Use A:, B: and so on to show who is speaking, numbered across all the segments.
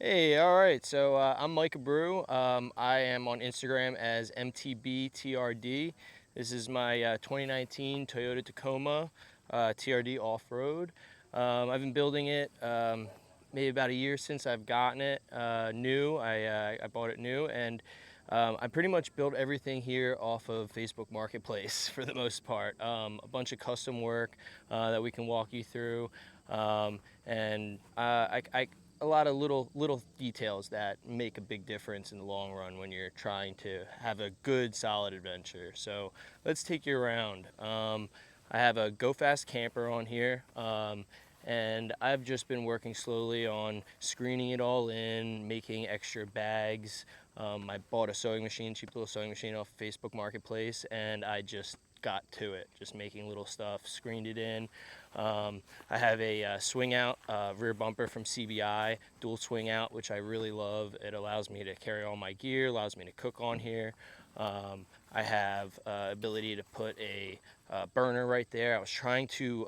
A: Hey, all right. So I'm Mike Abreu. I am on Instagram as MTBTRD. This is my 2019 Toyota Tacoma TRD off-road. I've been building it maybe about a year since I've gotten it new. I bought it new, and I pretty much built everything here off of Facebook Marketplace for the most part. A bunch of custom work that we can walk you through, and I a lot of little details that make a big difference in the long run when you're trying to have a good solid adventure. So let's take you around. I have a Go Fast Camper on here, and I've just been working slowly on screening it all in, making extra bags. I bought a sewing machine, cheap little sewing machine off Facebook Marketplace, and I just got to it, just making little stuff, screened it in. I have a swing out rear bumper from CBI, dual swing out, which I really love. It allows me to carry all my gear, allows me to cook on here. I have ability to put a burner right there. I was trying to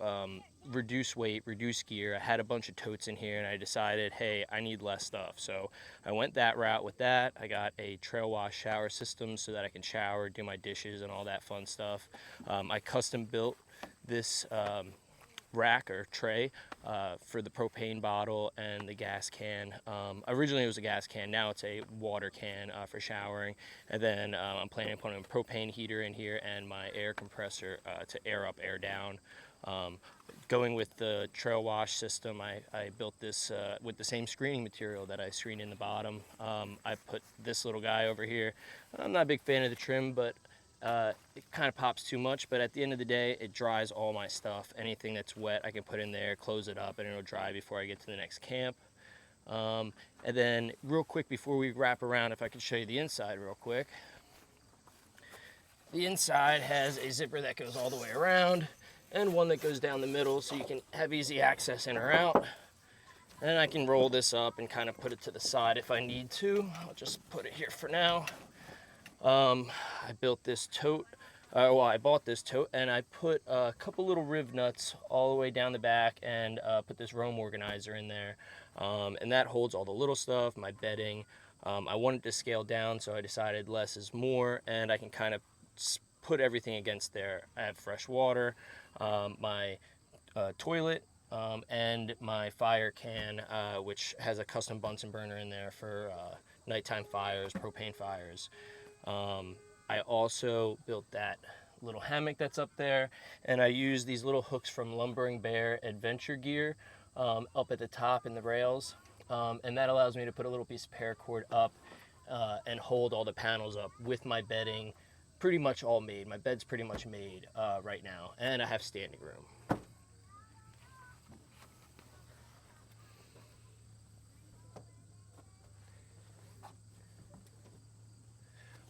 A: reduce weight, reduce gear. I had a bunch of totes in here, and I decided, hey, I need less stuff. So I went that route with that. I got a trail wash shower system so that I can shower, do my dishes, and all that fun stuff. I custom built this rack or tray for the propane bottle and the gas can. Originally it was a gas can, now it's a water can for showering. And then I'm planning on putting a propane heater in here and my air compressor to air up, air down. Going with the trail wash system, I built this with the same screening material that I screened in the bottom. I put this little guy over here. I'm not a big fan of the trim, but it kind of pops too much, but at the end of the day, it dries all my stuff. Anything that's wet, I can put in there, close it up, and it'll dry before I get to the next camp. And then real quick, before we wrap around, if I could show you the inside real quick. The inside has a zipper that goes all the way around and one that goes down the middle so you can have easy access in or out. And I can roll this up and kind of put it to the side if I need to. I'll just put it here for now. I built this tote, I bought this tote, and I put a couple little riv nuts all the way down the back and put this Roam organizer in there. And that holds all the little stuff, my bedding. I wanted to scale down, so I decided less is more, and I can kind of put everything against there. I have fresh water, my toilet, and my fire can, which has a custom Bunsen burner in there for nighttime fires, propane fires. I also built that little hammock that's up there, and I use these little hooks from Lumbering Bear Adventure Gear up at the top in the rails, and that allows me to put a little piece of paracord up and hold all the panels up with my bedding pretty much all made. My bed's pretty much made right now, and I have standing room.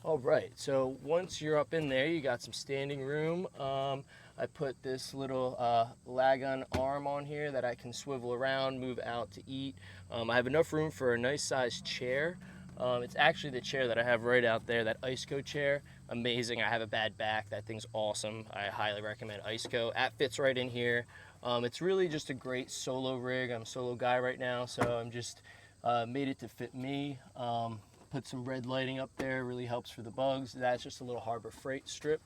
A: All right, so once you're up in there, you got some standing room. I put this little lag-on arm on here that I can swivel around, move out to eat. I have enough room for a nice sized chair. It's actually the chair that I have right out there, that Iceco chair. Amazing. I have a bad back. That thing's awesome. I highly recommend Iceco. That fits right in here. It's really just a great solo rig. I'm a solo guy right now, so I'm just made it to fit me. Put some red lighting up there, really helps for the bugs. That's just a little Harbor Freight strip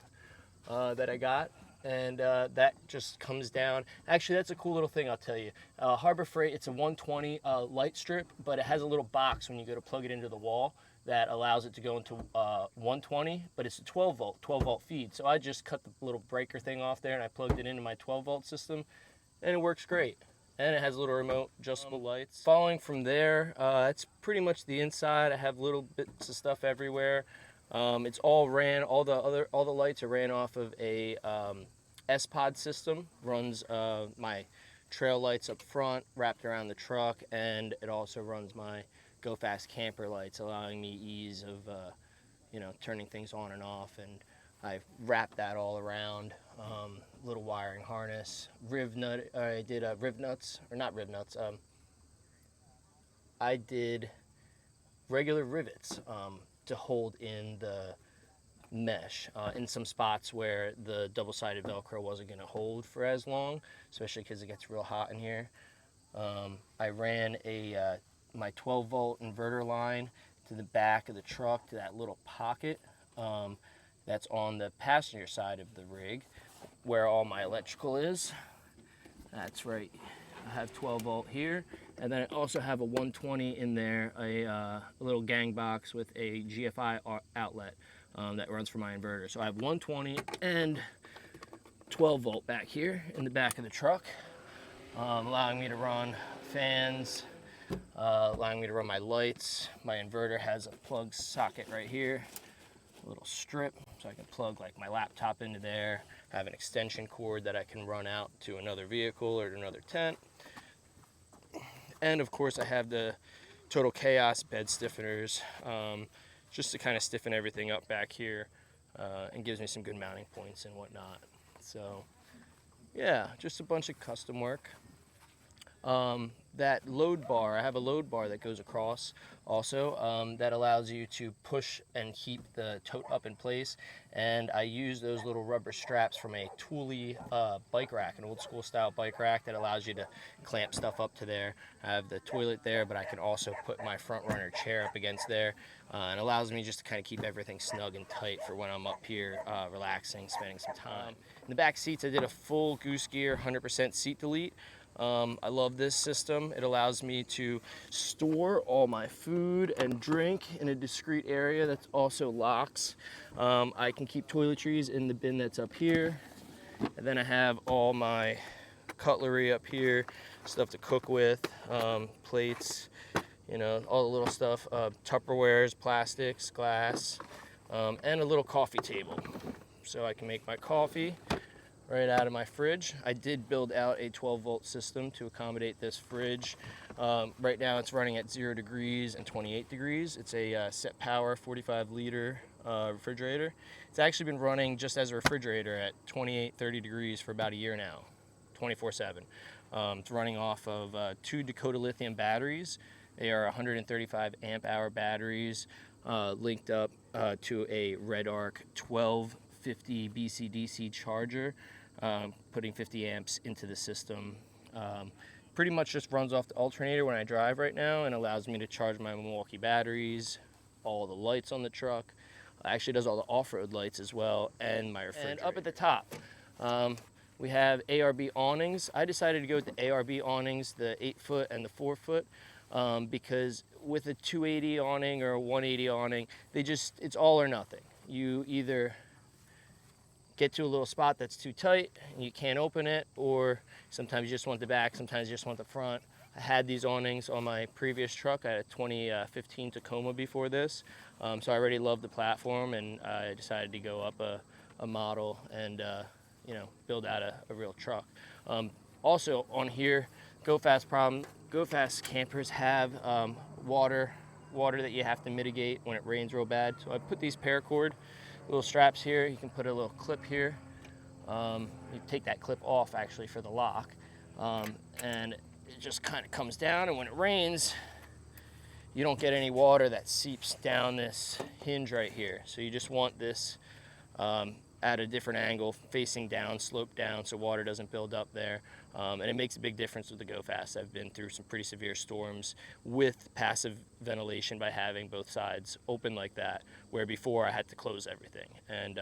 A: that I got, and that just comes down. Actually, that's a cool little thing, I'll tell you. Harbor Freight, it's a 120 light strip, but it has a little box when you go to plug it into the wall that allows it to go into 120, but it's a 12 volt feed. So I just cut the little breaker thing off there and I plugged it into my 12 volt system, and it works great. And it has a little remote adjustable lights. Following from there, that's pretty much the inside. I have little bits of stuff everywhere. It's all ran. All the lights are ran off of a S-Pod system. Runs my trail lights up front, wrapped around the truck, and it also runs my Go Fast Camper lights, allowing me ease of turning things on and off. And I wrapped that all around. Little wiring harness, riv nut. I did riv nuts, or not riv nuts. I did regular rivets to hold in the mesh in some spots where the double-sided Velcro wasn't going to hold for as long, especially because it gets real hot in here. I ran a my 12-volt inverter line to the back of the truck to that little pocket that's on the passenger side of the rig where all my electrical is. That's right. I have 12 volt here, and then I also have a 120 in there, a little gang box with a GFI outlet that runs for my inverter. So I have 120 and 12 volt back here in the back of the truck, allowing me to run fans, allowing me to run my lights. My inverter has a plug socket right here, a little strip, so I can plug like my laptop into there. I have an extension cord that I can run out to another vehicle or to another tent. And of course I have the Total Chaos bed stiffeners, just to kind of stiffen everything up back here, and gives me some good mounting points and whatnot. So yeah, just a bunch of custom work. That load bar, I have a load bar that goes across also, that allows you to push and keep the tote up in place. And I use those little rubber straps from a Thule bike rack, an old school style bike rack that allows you to clamp stuff up to there. I have the toilet there, but I can also put my front runner chair up against there, and allows me just to kind of keep everything snug and tight for when I'm up here relaxing, spending some time. In the back seats, I did a full Goose Gear 100% seat delete. I love this system. It allows me to store all my food and drink in a discrete area that also locks. I can keep toiletries in the bin that's up here. And then I have all my cutlery up here, stuff to cook with, plates, you know, all the little stuff, Tupperwares, plastics, glass, and a little coffee table. So I can make my coffee right out of my fridge. I did build out a 12-volt system to accommodate this fridge. Right now it's running at 0 degrees and 28 degrees. It's a set power 45-liter refrigerator. It's actually been running just as a refrigerator at 28, 30 degrees for about a year now, 24/7. It's running off of 2 Dakota lithium batteries. They are 135 amp hour batteries linked up to a Red Arc 1250 BC-DC charger, putting 50 amps into the system. Pretty much just runs off the alternator when I drive right now and allows me to charge my Milwaukee batteries, all the lights on the truck. Actually does all the off-road lights as well, and my refrigerator. And up at the top, we have ARB awnings. I decided to go with the ARB awnings, the 8-foot and the 4-foot, because with a 280 awning or a 180 awning, it's all or nothing. You either get to a little spot that's too tight and you can't open it, or sometimes you just want the back, sometimes you just want the front. I had these awnings on my previous truck. I had a 2015 Tacoma before this, so I already loved the platform, and I decided to go up a model and you know, build out a real truck. Also on here, Go Fast campers have water that you have to mitigate when it rains real bad. So I put these paracord little straps here. You can put a little clip here. You take that clip off actually for the lock, and it just kind of comes down, and when it rains you don't get any water that seeps down this hinge right here. So you just want this at a different angle, facing down, sloped down, so water doesn't build up there. And it makes a big difference with the Go Fast. I've been through some pretty severe storms with passive ventilation by having both sides open like that, where before I had to close everything. And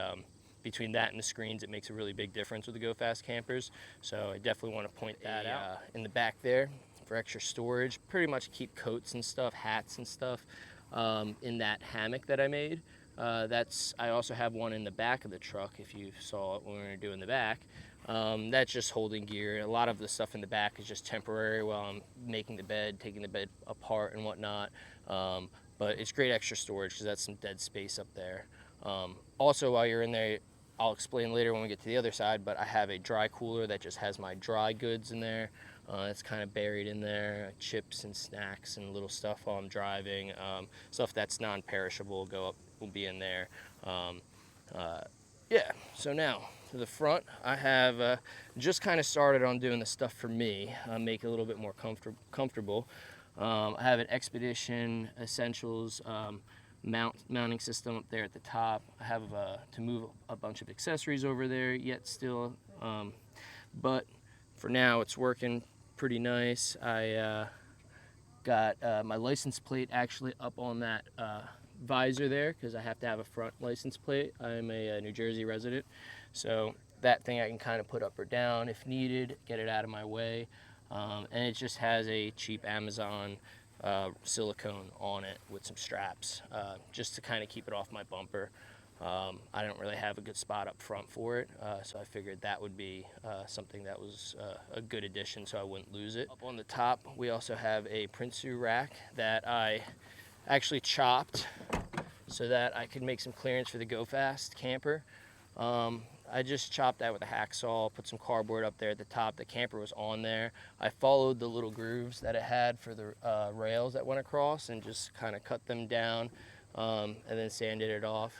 A: between that and the screens, it makes a really big difference with the Go Fast campers. So I definitely want to point that out. In the back there, for extra storage, pretty much keep coats and stuff, hats and stuff in that hammock that I made. I also have one in the back of the truck, if you saw it when we were doing the back. That's just holding gear. A lot of the stuff in the back is just temporary while I'm making the bed, taking the bed apart and whatnot. But it's great extra storage because that's some dead space up there. Also, while you're in there, I'll explain later when we get to the other side, but I have a dry cooler that just has my dry goods in there. It's kind of buried in there, chips and snacks and little stuff while I'm driving. Stuff that's non-perishable will be in there. Yeah, so now to the front, I have just kind of started on doing the stuff for me, make it a little bit more comfortable. I have an Expedition Essentials mounting system up there at the top. I have to move a bunch of accessories over there yet still, but for now it's working pretty nice. I Got my license plate actually up on that visor there because I have to have a front license plate. I'm a New Jersey resident, so that thing I can kind of put up or down if needed, get it out of my way. And it just has a cheap Amazon silicone on it with some straps just to kind of keep it off my bumper. I don't really have a good spot up front for it, so I figured that would be something that was a good addition so I wouldn't lose it. Up on the top, we also have a Prinsu rack that I actually chopped so that I could make some clearance for the Go Fast camper. I just chopped that with a hacksaw, put some cardboard up there at the top. The camper was on there. I followed the little grooves that it had for the rails that went across and just kind of cut them down and then sanded it off.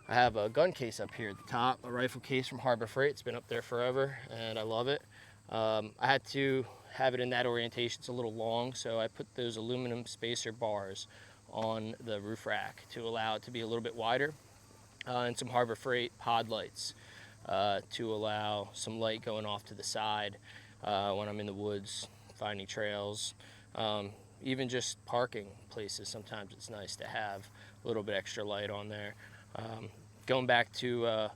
A: I have a gun case up here at the top, a rifle case from Harbor Freight. It's been up there forever and I love it. I had to have it in that orientation. It's a little long, so I put those aluminum spacer bars on the roof rack to allow it to be a little bit wider, and some Harbor Freight pod lights to allow some light going off to the side when I'm in the woods, finding trails, even just parking places. Sometimes it's nice to have a little bit extra light on there. Going back to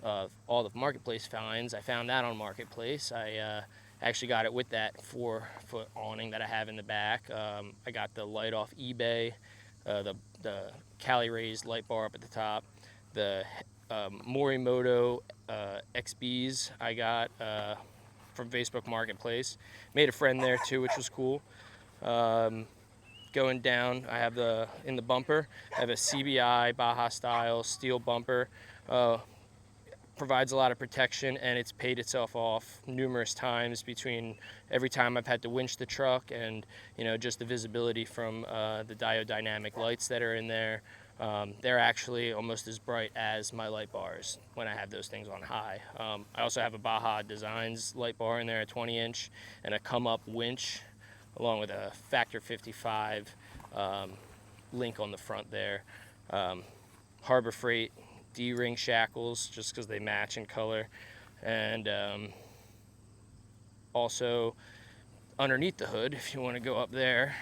A: all the Marketplace finds, I found that on Marketplace. I actually got it with that 4-foot awning that I have in the back. I got the light off eBay, the Cali raised light bar up at the top, the Morimoto XBs I got from Facebook Marketplace. Made a friend there too, which was cool. Going down, I have in the bumper, I have a CBI Baja style steel bumper. Provides a lot of protection, and it's paid itself off numerous times between every time I've had to winch the truck and just the visibility from the diode dynamic lights that are in there. They're actually almost as bright as my light bars when I have those things on high. I also have a Baja Designs light bar in there, a 20-inch, and a come-up winch along with a factor 55 link on the front there. Harbor Freight D-ring shackles just because they match in color, and also underneath the hood, if you want to go up there,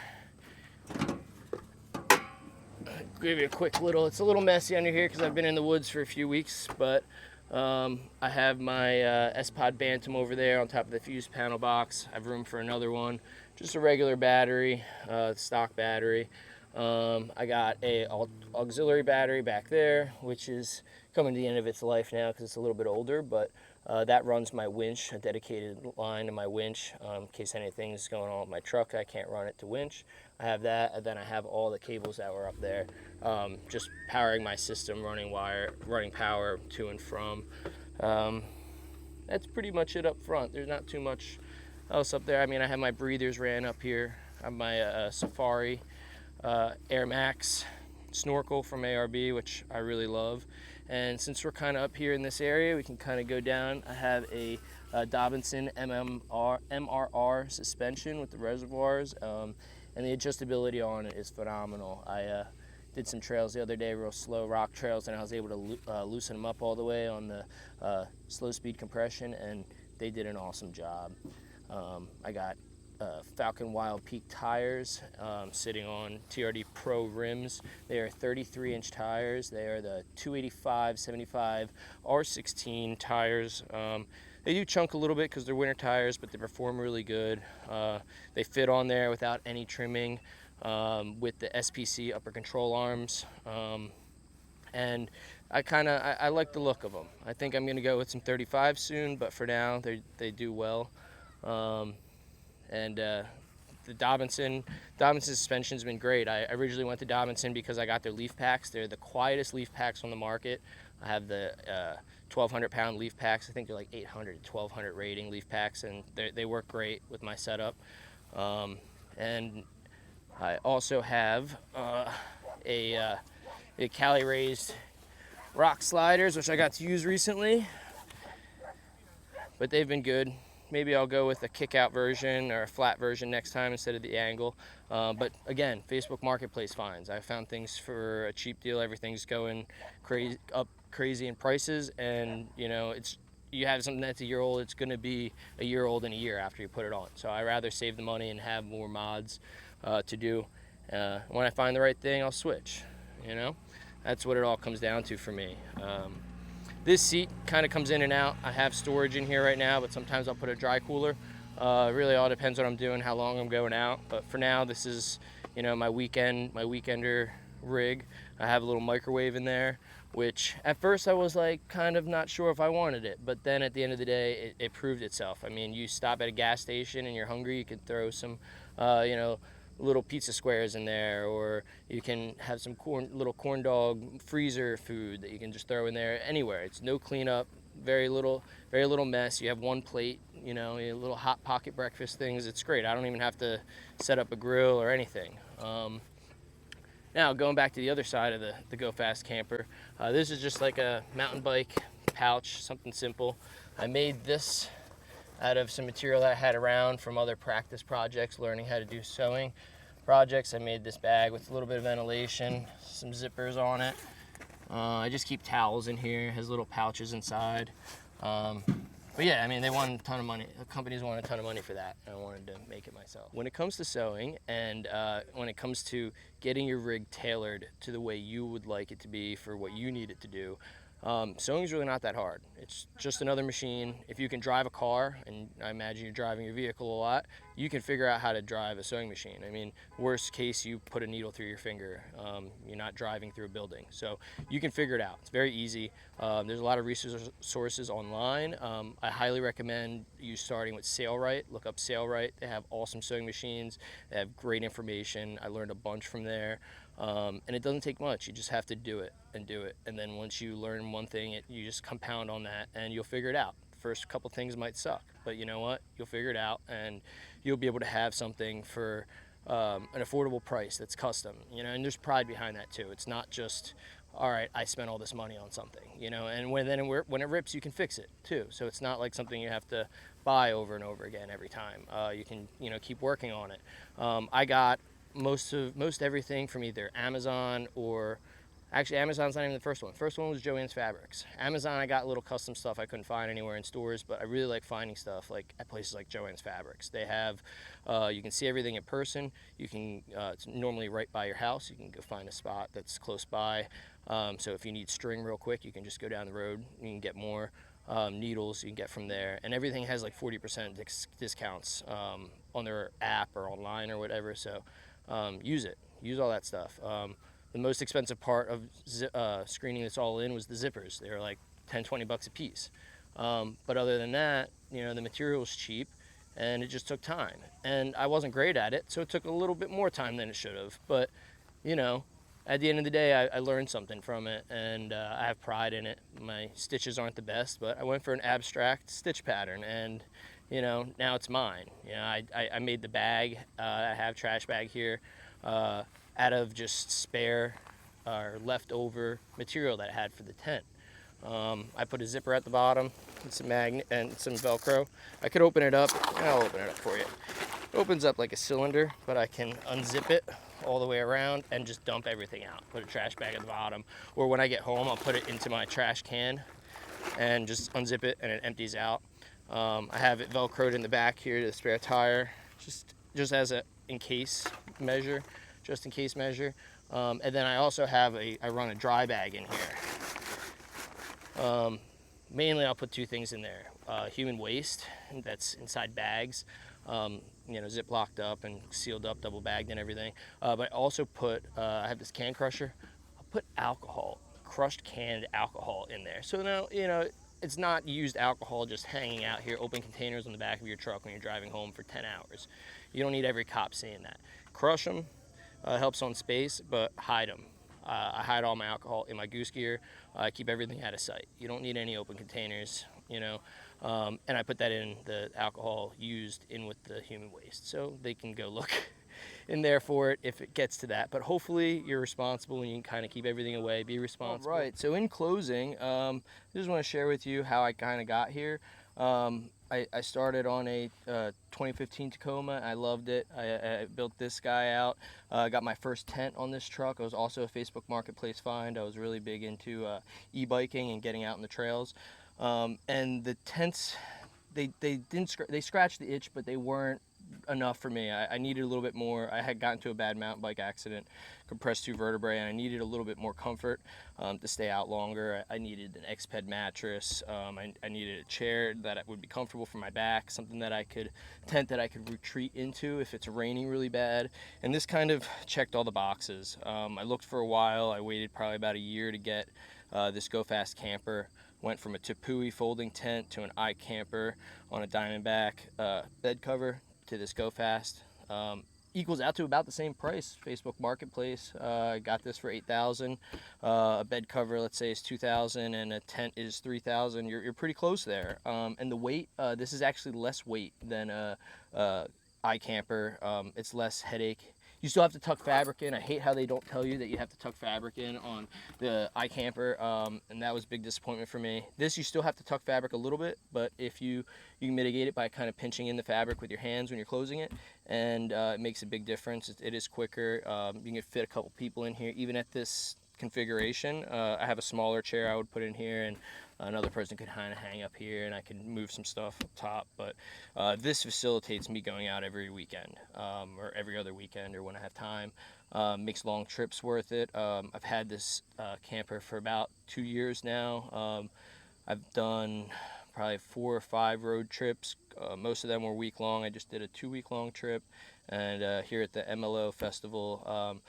A: give you a quick little, it's a little messy under here because I've been in the woods for a few weeks, but I have my S-Pod Bantam over there on top of the fuse panel box. I have room for another one, just a regular battery, stock battery. I got a auxiliary battery back there, which is coming to the end of its life now because it's a little bit older, but that runs my winch, a dedicated line to my winch. In case anything's going on with my truck, I can't run it to winch. I have that, and then I have all the cables that were up there, just powering my system, running power to and from. That's pretty much it up front. There's not too much else up there. I mean, I have my breathers ran up here. I have my Safari Air Max snorkel from ARB, which I really love. And since we're kind of up here in this area, we can kind of go down. I have a Dobinson MRR suspension with the reservoirs, and the adjustability on it is phenomenal. I did some trails the other day, real slow rock trails, and I was able to loosen them up all the way on the slow speed compression, and they did an awesome job. I got Falcon Wild Peak tires sitting on TRD Pro rims. They are 33-inch tires. They are the 285/75 R16 tires. They do chunk a little bit because they're winter tires, but they perform really good. They fit on there without any trimming with the SPC upper control arms. And I like the look of them. I think I'm going to go with some 35 soon, but for now they do well. And the Dobinson suspension's been great. I originally went to Dobinson because I got their leaf packs. They're the quietest leaf packs on the market. I have the 1,200-pound leaf packs. I think they're like 800 to 1,200 rating leaf packs, and they work great with my setup. And I also have a Cali raised rock sliders, which I got to use recently, but they've been good. Maybe I'll go with a kick-out version or a flat version next time instead of the angle. But again, Facebook Marketplace finds. I found things for a cheap deal. Everything's going crazy in prices, and you have something that's a year old, it's going to be a year old in a year after you put it on. So I rather save the money and have more mods to do. When I find the right thing, I'll switch. That's what it all comes down to for me. This seat kind of comes in and out. I have storage in here right now, but sometimes I'll put a dry cooler. Really all depends what I'm doing, how long I'm going out. But for now, this is, my weekender rig. I have a little microwave in there, which at first I was like kind of not sure if I wanted it, but then at the end of the day, it proved itself. I mean, you stop at a gas station and you're hungry, you can throw some, little pizza squares in there, or you can have some little corn dog freezer food that you can just throw in there anywhere. It's no cleanup, very little mess. You have one plate, little hot pocket breakfast things. It's great. I don't even have to set up a grill or anything. Now going back to the other side of the Go Fast Camper, this is just like a mountain bike pouch, something simple. I made this out of some material that I had around from other practice projects, learning how to do sewing projects. I made this bag with a little bit of ventilation, some zippers on it. I just keep towels in here. It has little pouches inside. But yeah, I mean, they want a ton of money. The companies want a ton of money for that, and I wanted to make it myself. When it comes to sewing, and when it comes to getting your rig tailored to the way you would like it to be for what you need it to do, sewing is really not that hard. It's just another machine. If you can drive a car, and I imagine you're driving your vehicle a lot, you can figure out how to drive a sewing machine. I mean, worst case, you put a needle through your finger. You're not driving through a building. So you can figure it out. It's very easy. There's a lot of resources online. I highly recommend you starting with Sailrite. Look up Sailrite. They have awesome sewing machines. They have great information. I learned a bunch from there. And it doesn't take much. You just have to do it. And then once you learn one thing, you just compound on that and you'll figure it out. First couple things might suck, but you know what? You'll figure it out and you'll be able to have something for an affordable price that's custom, and there's pride behind that too. It's not just, all right, I spent all this money on something, and when it rips, you can fix it too. So it's not like something you have to buy over and over again every time. You can, keep working on it. I got most everything from either Amazon or actually Amazon's not even the first one. First one was Joann's Fabrics. Amazon, I got little custom stuff I couldn't find anywhere in stores, but I really like finding stuff like at places like Joann's Fabrics. They have, you can see everything in person. You can, it's normally right by your house. You can go find a spot that's close by. So if you need string real quick, you can just go down the road. You can get more. Needles you can get from there, and everything has like 40% discounts on their app or online or whatever. So use all that stuff. The most expensive part of screening this all in was the zippers. They were like 10-20 bucks a piece, but other than that, the material was cheap and it just took time, and I wasn't great at it, so it took a little bit more time than it should have. But at the end of the day, I learned something from it, and I have pride in it. My stitches aren't the best, but I went for an abstract stitch pattern, and now it's mine. I made the bag. I have trash bag here out of just spare or leftover material that I had for the tent. I put a zipper at the bottom, and some magnet and some Velcro. I could open it up. I'll open it up for you. It opens up like a cylinder, but I can unzip it all the way around and just dump everything out. Put a trash bag at the bottom, or when I get home, I'll put it into my trash can and just unzip it, and it empties out. I have it Velcroed in the back here to the spare tire, just as a in case measure, just in case measure. And then I also have I run a dry bag in here. Mainly I'll put two things in there: human waste that's inside bags, zip-locked up and sealed up, double bagged and everything. But I also put, I have this can crusher. I'll put alcohol, crushed canned alcohol in there. So now, it's not used alcohol just hanging out here, open containers on the back of your truck when you're driving home for 10 hours. You don't need every cop seeing that. Crush them, helps on space, but hide them. I hide all my alcohol in my goose gear. I keep everything out of sight. You don't need any open containers, and I put that in the alcohol used in with the human waste, so they can go look in there for it if it gets to that. But hopefully you're responsible and you can kind of keep everything away, be responsible. All right, so in closing, I just want to share with you how I kind of got here. I started on a 2015 Tacoma. I loved it. I built this guy out. Got my first tent on this truck. It was also a Facebook Marketplace find. I was really big into e-biking and getting out in the trails. And the tents, they scratched the itch, but they weren't enough for me. I needed a little bit more. I had gotten to a bad mountain bike accident, compressed 2 vertebrae, and I needed a little bit more comfort to stay out longer. I needed an X-Ped mattress. I needed a chair that would be comfortable for my back, something that I could, tent that I could retreat into if it's raining really bad. And this kind of checked all the boxes. I looked for a while. I waited probably about a year to get this Go Fast Camper. Went from a Tepui folding tent to an iCamper on a Diamondback bed cover to this Go Fast. Equals out to about the same price. Facebook Marketplace. I got this for $8,000. A bed cover, let's say, is $2,000, and a tent is $3,000. You're pretty close there. And the weight, this is actually less weight than a iCamper. It's less headache. You still have to tuck fabric in. I hate how they don't tell you that you have to tuck fabric in on the iCamper, and that was a big disappointment for me. This, you still have to tuck fabric a little bit, but if you can mitigate it by kind of pinching in the fabric with your hands when you're closing it, and it makes a big difference. It is quicker. You can fit a couple people in here, even at this configuration. I have a smaller chair I would put in here, and another person could kind of hang up here, and I could move some stuff up top. But this facilitates me going out every weekend, or every other weekend, or when I have time. Makes long trips worth it. I've had this camper for about 2 years now. I've done probably 4 or 5 road trips. Most of them were week long. I just did a 2-week long trip, and here at the MLO festival,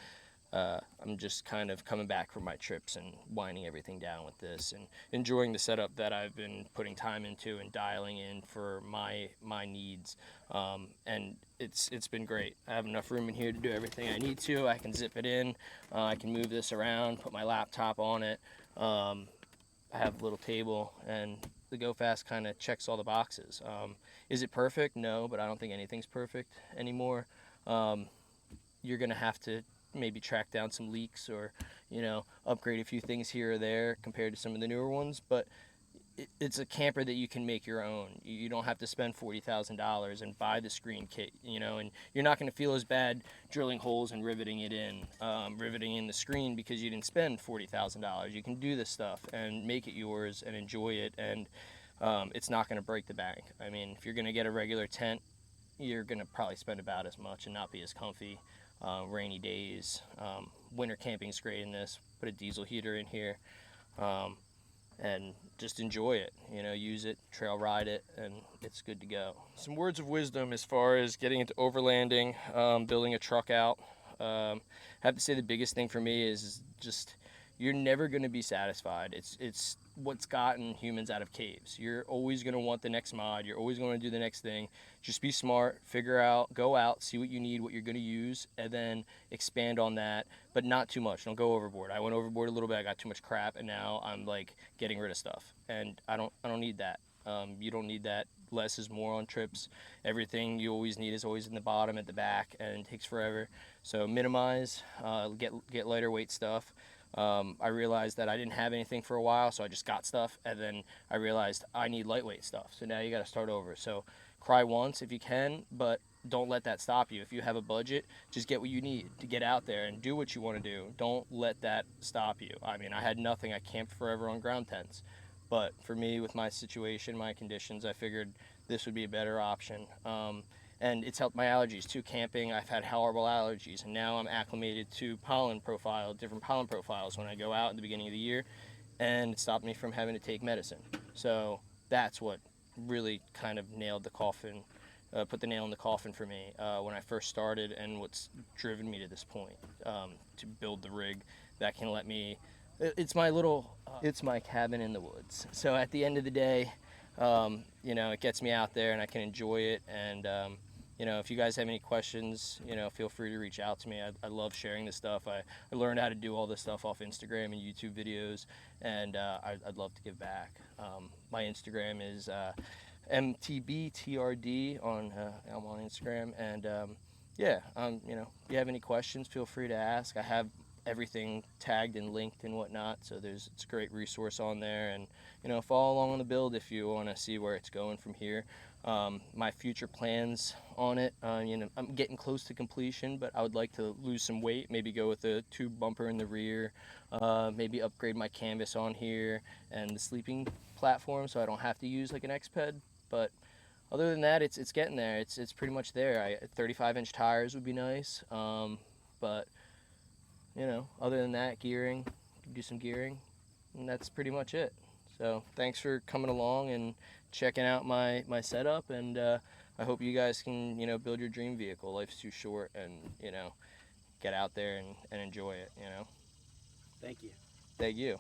A: I'm just kind of coming back from my trips and winding everything down with this and enjoying the setup that I've been putting time into and dialing in for my needs. And it's been great. I have enough room in here to do everything I need to. I can zip it in. I can move this around, put my laptop on it. I have a little table, and the Go Fast kind of checks all the boxes. Is it perfect? No, but I don't think anything's perfect anymore. You're gonna have to maybe track down some leaks, or upgrade a few things here or there compared to some of the newer ones, but it's a camper that you can make your own. You don't have to spend $40,000 and buy the screen kit, and you're not going to feel as bad drilling holes and riveting it in, riveting in the screen, because you didn't spend $40,000. You can do this stuff and make it yours and enjoy it, and it's not going to break the bank. I mean, if you're going to get a regular tent, you're going to probably spend about as much and not be as comfy. Rainy days, winter camping's great in this. Put a diesel heater in here, and just enjoy it. Use it, trail ride it, and it's good to go. Some words of wisdom as far as getting into overlanding, building a truck out. I have to say the biggest thing for me is just you're never going to be satisfied. It's what's gotten humans out of caves. You're always going to want the next mod. You're always going to do the next thing. Just be smart, figure out, go out, see what you need, what you're going to use, and then expand on that, but not too much. Don't go overboard. I went overboard a little bit. I got too much crap, and now I'm like getting rid of stuff, and I don't need that. You don't need that. Less is more on trips. Everything you always need is always in the bottom, at the back, and it takes forever. So minimize, get lighter weight stuff. I realized that I didn't have anything for a while, so I just got stuff, and then I realized I need lightweight stuff. So now you got to start over. So cry once if you can, but don't let that stop you. If you have a budget, just get what you need to get out there and do what you want to do. Don't let that stop you. I mean, I had nothing. I camped forever on ground tents. But for me, with my situation, my conditions, I figured this would be a better option. And it's helped my allergies too. Camping, I've had horrible allergies, and now I'm acclimated to different pollen profiles when I go out in the beginning of the year, and it stopped me from having to take medicine. So that's what really kind of nailed the coffin, put the nail in the coffin for me when I first started, and what's driven me to this point, to build the rig that can let me, it's my cabin in the woods. So at the end of the day, it gets me out there and I can enjoy it. And if you guys have any questions, feel free to reach out to me. I love sharing this stuff. I learned how to do all this stuff off Instagram and YouTube videos, and I'd love to give back. My Instagram is MTBTRD I'm on Instagram, and if you have any questions, feel free to ask. I have everything tagged and linked and whatnot, so it's a great resource on there. And follow along on the build if you want to see where it's going from here. My future plans on it, I'm getting close to completion, but I would like to lose some weight, maybe go with a tube bumper in the rear, maybe upgrade my canvas on here and the sleeping platform so I don't have to use like an X-Ped. But other than that, it's getting there. It's pretty much there. 35-inch tires would be nice, but you know, other than that, gearing, do some gearing, and that's pretty much it. So thanks for coming along and checking out my setup, and I hope you guys can, you know, build your dream vehicle. Life's too short, and you know, get out there and enjoy it. You know.
B: Thank you.
A: Thank you.